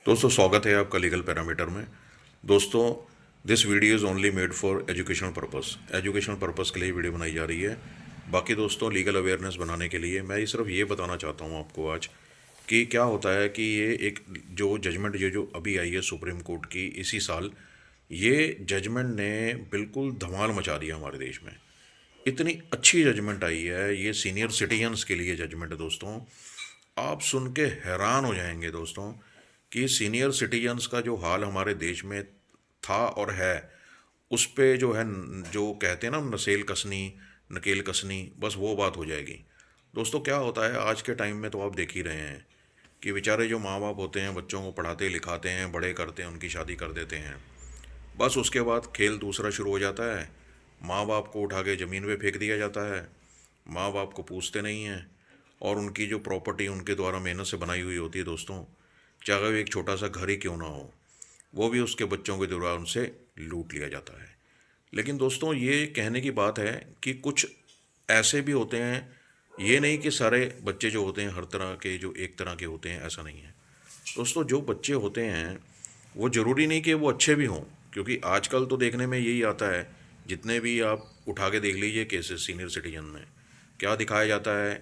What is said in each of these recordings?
दोस्तों स्वागत है आपका लीगल पैरामीटर में। दोस्तों, this video is only made for educational purpose के लिए वीडियो बनाई जा रही है। बाकी दोस्तों, लीगल अवेयरनेस बनाने के लिए मैं सिर्फ ये बताना चाहता हूँ आपको आज कि क्या होता है कि ये एक जो जजमेंट ये जो अभी आई है सुप्रीम कोर्ट की इसी साल, ये जजमेंट ने बिल्कुल धमाल मचा दिया हमारे देश में। इतनी अच्छी जजमेंट आई है, ये सीनियर सिटीजन्स के लिए जजमेंट है दोस्तों। आप सुन के हैरान हो जाएंगे दोस्तों कि सीनियर सिटीजन्स का जो हाल हमारे देश में था और है, उस पे जो है जो कहते हैं ना नसेल कसनी, नकेल कसनी, बस वो बात हो जाएगी। दोस्तों, क्या होता है आज के टाइम में तो आप देख ही रहे हैं कि बेचारे जो माँ बाप होते हैं बच्चों को पढ़ाते लिखाते हैं, बड़े करते हैं, उनकी शादी कर देते हैं। बस उसके बाद खेल दूसरा शुरू हो जाता है। माँ बाप को उठा के ज़मीन पे फेंक दिया जाता है। माँ बाप को पूछते नहीं हैं और उनकी जो प्रॉपर्टी उनके द्वारा मेहनत से बनाई हुई होती है दोस्तों, चाहे वो एक छोटा सा घर ही क्यों ना हो, वो भी उसके बच्चों के द्वारा उनसे लूट लिया जाता है। लेकिन दोस्तों, ये कहने की बात है कि कुछ ऐसे भी होते हैं। ये नहीं कि सारे बच्चे जो होते हैं हर तरह के जो एक तरह के होते हैं, ऐसा नहीं है। दोस्तों, जो बच्चे होते हैं वो ज़रूरी नहीं कि वो अच्छे भी हों, क्योंकि आजकल तो देखने में यही आता है। जितने भी आप उठा के देख लीजिए केसेस सीनियर सिटीजन में, क्या दिखाया जाता है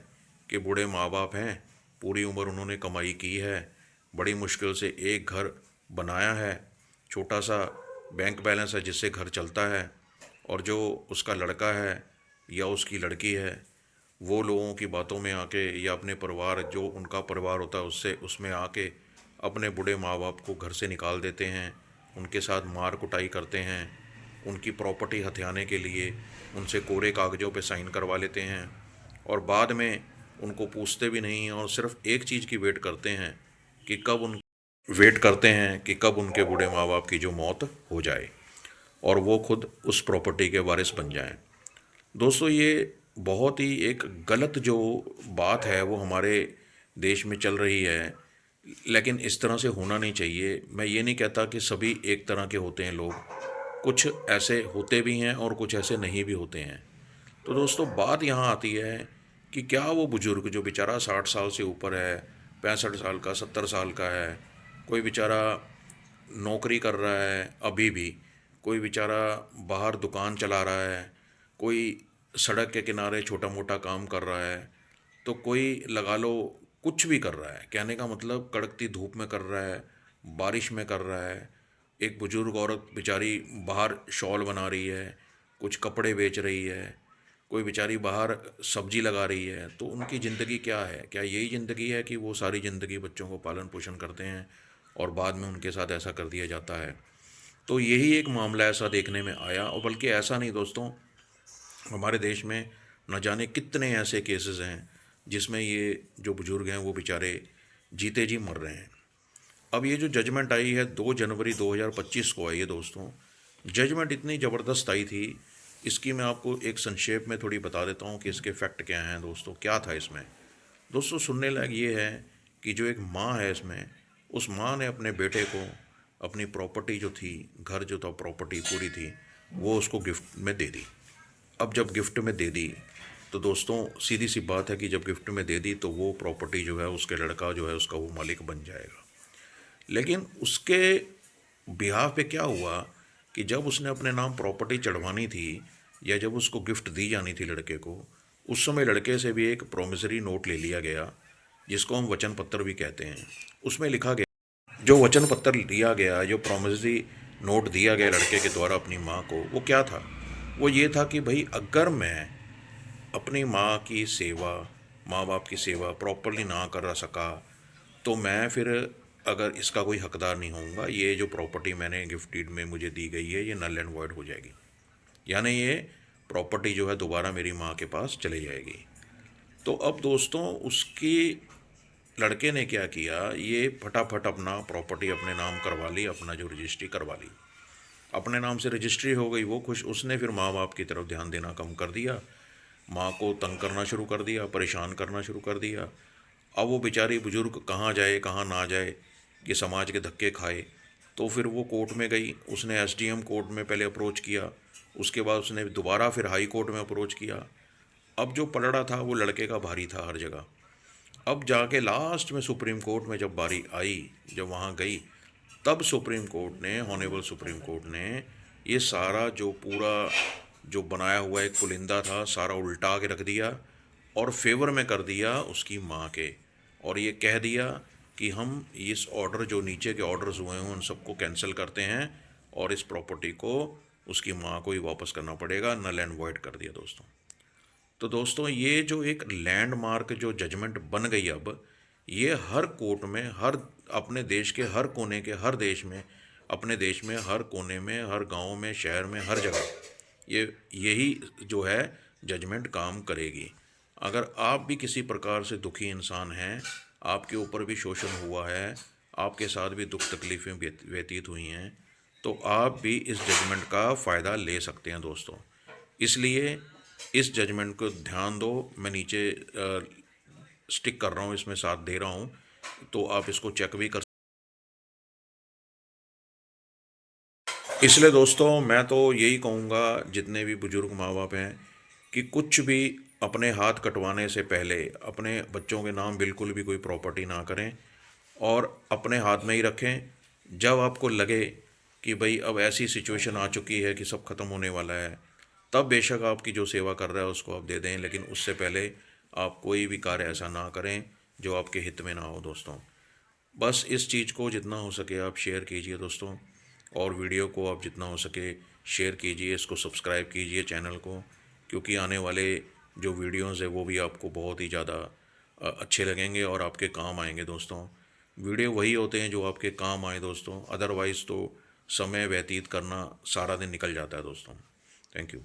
कि बूढ़े माँ बाप हैं, पूरी उम्र उन्होंने कमाई की है, बड़ी मुश्किल से एक घर बनाया है, छोटा सा बैंक बैलेंस है जिससे घर चलता है, और जो उसका लड़का है या उसकी लड़की है, वो लोगों की बातों में आके या अपने परिवार जो उनका परिवार होता है उससे उसमें आके अपने बूढ़े माँ बाप को घर से निकाल देते हैं, उनके साथ मार कुटाई करते हैं, उनकी प्रॉपर्टी हथियाने के लिए उनसे कोरे कागज़ों पे साइन करवा लेते हैं, और बाद में उनको पूछते भी नहीं हैं और सिर्फ एक चीज़ की कि कब उन वेट करते हैं कि कब उनके बूढ़े माँ बाप की जो मौत हो जाए और वो खुद उस प्रॉपर्टी के वारिस बन जाएं। दोस्तों, ये बहुत ही एक गलत जो बात है वो हमारे देश में चल रही है, लेकिन इस तरह से होना नहीं चाहिए। मैं ये नहीं कहता कि सभी एक तरह के होते हैं लोग, कुछ ऐसे होते भी हैं और कुछ ऐसे नहीं भी होते हैं। तो दोस्तों, बात यहाँ आती है कि क्या वो बुज़ुर्ग जो बेचारा 60 साल से ऊपर है, 65 साल का, 70 साल का है, कोई बेचारा नौकरी कर रहा है अभी भी, कोई बेचारा बाहर दुकान चला रहा है, कोई सड़क के किनारे छोटा मोटा काम कर रहा है, तो कोई लगा लो कुछ भी कर रहा है, कहने का मतलब कड़कती धूप में कर रहा है, बारिश में कर रहा है। एक बुजुर्ग औरत बेचारी बाहर शॉल बना रही है, कुछ कपड़े बेच रही है, कोई बेचारी बाहर सब्जी लगा रही है। तो उनकी ज़िंदगी क्या है? क्या यही ज़िंदगी है कि वो सारी ज़िंदगी बच्चों को पालन पोषण करते हैं और बाद में उनके साथ ऐसा कर दिया जाता है? तो यही एक मामला ऐसा देखने में आया, और बल्कि ऐसा नहीं दोस्तों, हमारे देश में न जाने कितने ऐसे केसेस हैं जिसमें ये जो बुज़ुर्ग हैं वो बेचारे जीते जी मर रहे हैं। अब ये जो जजमेंट आई है 2 जनवरी 2025 को आई है दोस्तों। जजमेंट इतनी ज़बरदस्त आई थी, इसकी मैं आपको एक संक्षेप में थोड़ी बता देता हूँ कि इसके फैक्ट क्या हैं दोस्तों, क्या था इसमें। दोस्तों, सुनने लायक ये है कि जो एक माँ है इसमें, उस माँ ने अपने बेटे को अपनी प्रॉपर्टी जो थी, घर जो था, प्रॉपर्टी पूरी थी, वो उसको गिफ्ट में दे दी। अब जब गिफ्ट में दे दी तो दोस्तों, सीधी सी बात है कि जब गिफ्ट में दे दी तो वो प्रॉपर्टी जो है उसके लड़का जो है उसका वो मालिक बन जाएगा। लेकिन उसके बिहाफ पे क्या हुआ कि जब उसने अपने नाम प्रॉपर्टी चढ़वानी थी या जब उसको गिफ्ट दी जानी थी लड़के को, उस समय लड़के से भी एक प्रोमिसरी नोट ले लिया गया, जिसको हम वचन पत्र भी कहते हैं। उसमें लिखा गया, जो वचन पत्र लिया गया, जो प्रॉमिसरी नोट दिया गया लड़के के द्वारा अपनी माँ को, वो क्या था? वो ये था कि भाई, अगर मैं अपनी माँ की सेवा, माँ बाप की सेवा प्रॉपरली ना कर सका, तो मैं फिर अगर इसका कोई हकदार नहीं होऊंगा, ये जो प्रॉपर्टी मैंने गिफ्ट डीड में मुझे दी गई है ये नल एंड वॉइड हो जाएगी, यानी ये प्रॉपर्टी जो है दोबारा मेरी माँ के पास चली जाएगी। तो अब दोस्तों, उसकी लड़के ने क्या किया, ये फटाफट अपना प्रॉपर्टी अपने नाम करवा ली, अपना जो रजिस्ट्री करवा ली, अपने नाम से रजिस्ट्री हो गई, वो खुश। उसने फिर माँ बाप की तरफ ध्यान देना कम कर दिया, माँ को तंग करना शुरू कर दिया, परेशान करना शुरू कर दिया। अब वो बेचारी बुजुर्ग कहाँ जाए कहाँ ना जाए, कि समाज के धक्के खाए। तो फिर वो कोर्ट में गई, उसने एसडीएम कोर्ट में पहले अप्रोच किया, उसके बाद उसने दोबारा फिर हाई कोर्ट में अप्रोच किया। अब जो पलड़ा था वो लड़के का भारी था हर जगह। अब जाके लास्ट में सुप्रीम कोर्ट में जब बारी आई, जब वहाँ गई, तब सुप्रीम कोर्ट ने, ऑनेबल सुप्रीम कोर्ट ने ये सारा जो पूरा जो बनाया हुआ एक पुलिंदा था सारा उल्टा के रख दिया और फेवर में कर दिया उसकी माँ के, और ये कह दिया कि हम इस ऑर्डर जो नीचे के ऑर्डर्स हुए हैं उन सबको कैंसिल करते हैं और इस प्रॉपर्टी को उसकी माँ को ही वापस करना पड़ेगा, नल एंड वॉइड कर दिया दोस्तों। तो दोस्तों ये जो एक लैंडमार्क जो जजमेंट बन गई, अब ये हर कोर्ट में, हर अपने देश के हर कोने के, हर देश में, अपने देश में हर कोने में, हर गांव में, शहर में, हर जगह ये यही जो है जजमेंट काम करेगी। अगर आप भी किसी प्रकार से दुखी इंसान हैं, आपके ऊपर भी शोषण हुआ है, आपके साथ भी दुख तकलीफ़ें व्यतीत हुई हैं, तो आप भी इस जजमेंट का फ़ायदा ले सकते हैं दोस्तों। इसलिए इस जजमेंट को ध्यान दो, मैं नीचे स्टिक कर रहा हूँ, इसमें साथ दे रहा हूँ, तो आप इसको चेक भी कर। इसलिए दोस्तों मैं तो यही कहूँगा जितने भी बुजुर्ग माँ बाप हैं कि कुछ भी अपने हाथ कटवाने से पहले अपने बच्चों के नाम बिल्कुल भी कोई प्रॉपर्टी ना करें और अपने हाथ में ही रखें। जब आपको लगे कि भाई अब ऐसी सिचुएशन आ चुकी है कि सब खत्म होने वाला है, तब बेशक आपकी जो सेवा कर रहा है उसको आप दे दें, लेकिन उससे पहले आप कोई भी कार्य ऐसा ना करें जो आपके हित में ना हो दोस्तों। बस इस चीज़ को जितना हो सके आप शेयर कीजिए दोस्तों, और वीडियो को आप जितना हो सके शेयर कीजिए, इसको सब्सक्राइब कीजिए चैनल को, क्योंकि आने वाले जो वीडियोज़ है वो भी आपको बहुत ही ज़्यादा अच्छे लगेंगे और आपके काम आएंगे दोस्तों। वीडियो वही होते हैं जो आपके काम आए दोस्तों, अदरवाइज़ तो समय व्यतीत करना सारा दिन निकल जाता है दोस्तों। Thank you.